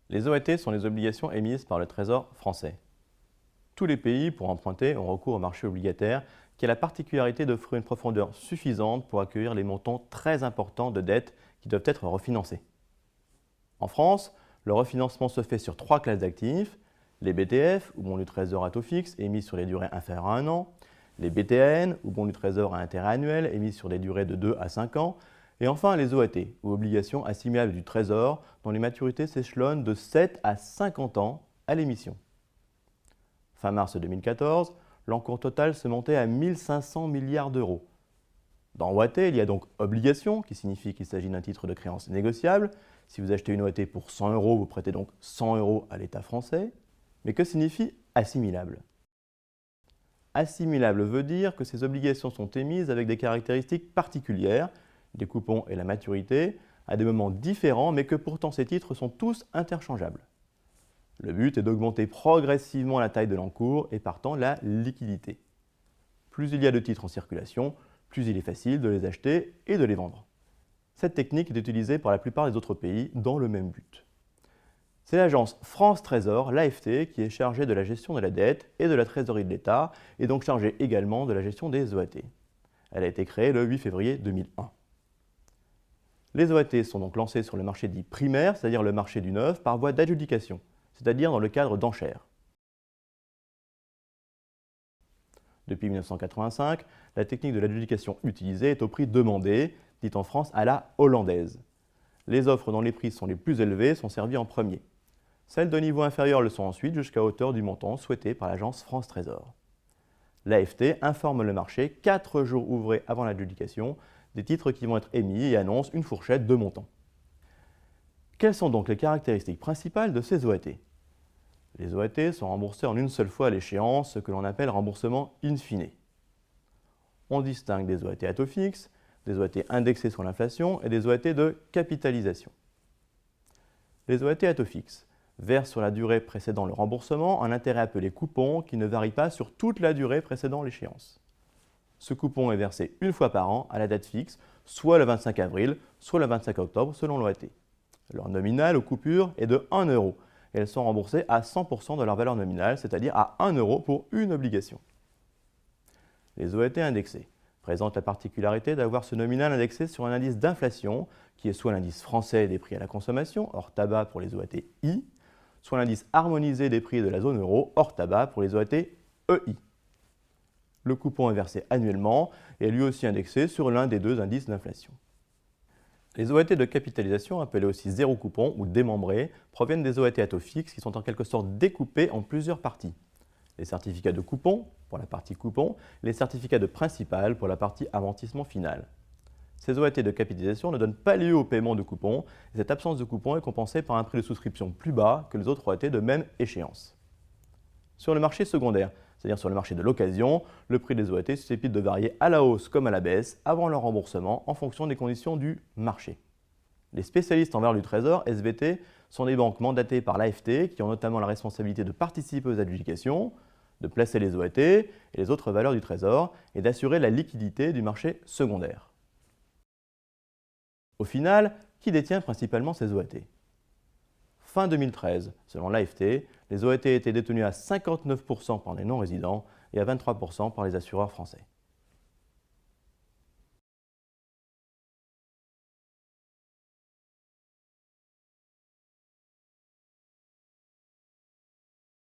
Les OAT sont les obligations émises par le Trésor français. Tous les pays, pour emprunter, ont recours au marché obligataire qui a la particularité d'offrir une profondeur suffisante pour accueillir les montants très importants de dettes qui doivent être refinancés. En France, le refinancement se fait sur 3 classes d'actifs: les BTF, ou bons du Trésor à taux fixe, émis sur des durées inférieures à 1 an, les BTN, ou bons du Trésor à intérêt annuel, émis sur des durées de 2 à 5 ans, et enfin les OAT, ou obligations assimilables du Trésor, dont les maturités s'échelonnent de 7 à 50 ans à l'émission. Fin mars 2014, l'encours total se montait à 1 500 milliards d'euros. Dans OAT, il y a donc obligation, qui signifie qu'il s'agit d'un titre de créance négociable. Si vous achetez une OAT pour 100 euros, vous prêtez donc 100 euros à l'État français. Mais que signifie assimilable? Assimilable veut dire que ces obligations sont émises avec des caractéristiques particulières, des coupons et la maturité, à des moments différents, mais que pourtant ces titres sont tous interchangeables. Le but est d'augmenter progressivement la taille de l'encours et partant la liquidité. Plus il y a de titres en circulation, plus il est facile de les acheter et de les vendre. Cette technique est utilisée par la plupart des autres pays dans le même but. C'est l'agence France Trésor, l'AFT, qui est chargée de la gestion de la dette et de la trésorerie de l'État, et donc chargée également de la gestion des OAT. Elle a été créée le 8 février 2001. Les OAT sont donc lancés sur le marché dit primaire, c'est-à-dire le marché du neuf, par voie d'adjudication, c'est-à-dire dans le cadre d'enchères. Depuis 1985, la technique de l'adjudication utilisée est au prix demandé, dite en France à la hollandaise. Les offres dont les prix sont les plus élevés sont servies en premier. Celles de niveau inférieur le sont ensuite jusqu'à hauteur du montant souhaité par l'agence France Trésor. L'AFT informe le marché 4 jours ouvrés avant l'adjudication des titres qui vont être émis et annonce une fourchette de montants. Quelles sont donc les caractéristiques principales de ces OAT? Les OAT sont remboursés en une seule fois à l'échéance, ce que l'on appelle remboursement in fine. On distingue des OAT à taux fixe, des OAT indexés sur l'inflation et des OAT de capitalisation. Les OAT à taux fixe versent sur la durée précédant le remboursement un intérêt appelé coupon qui ne varie pas sur toute la durée précédant l'échéance. Ce coupon est versé une fois par an à la date fixe, soit le 25 avril, soit le 25 octobre selon l'OAT. Leur nominal aux coupures est de 1 euro et elles sont remboursées à 100% de leur valeur nominale, c'est-à-dire à 1 euro pour une obligation. Les OAT indexés présentent la particularité d'avoir ce nominal indexé sur un indice d'inflation qui est soit l'indice français des prix à la consommation, hors tabac pour les OAT I, soit l'indice harmonisé des prix de la zone euro, hors tabac pour les OAT EI. Le coupon est versé annuellement et est lui aussi indexé sur l'un des deux indices d'inflation. Les OAT de capitalisation, appelés aussi zéro coupon ou démembrés, proviennent des OAT à taux fixe qui sont en quelque sorte découpés en plusieurs parties. Les certificats de coupon pour la partie coupon, les certificats de principal pour la partie amortissement final. Ces OAT de capitalisation ne donnent pas lieu au paiement de coupons et cette absence de coupon est compensée par un prix de souscription plus bas que les autres OAT de même échéance. Sur le marché secondaire, c'est-à-dire sur le marché de l'occasion, le prix des OAT est susceptible de varier à la hausse comme à la baisse avant leur remboursement en fonction des conditions du marché. Les spécialistes en valeurs du Trésor, SVT, sont des banques mandatées par l'AFT qui ont notamment la responsabilité de participer aux adjudications, de placer les OAT et les autres valeurs du Trésor et d'assurer la liquidité du marché secondaire. Au final, qui détient principalement ces OAT? Fin 2013, selon l'AFT, les OAT étaient détenus à 59% par les non-résidents et à 23% par les assureurs français.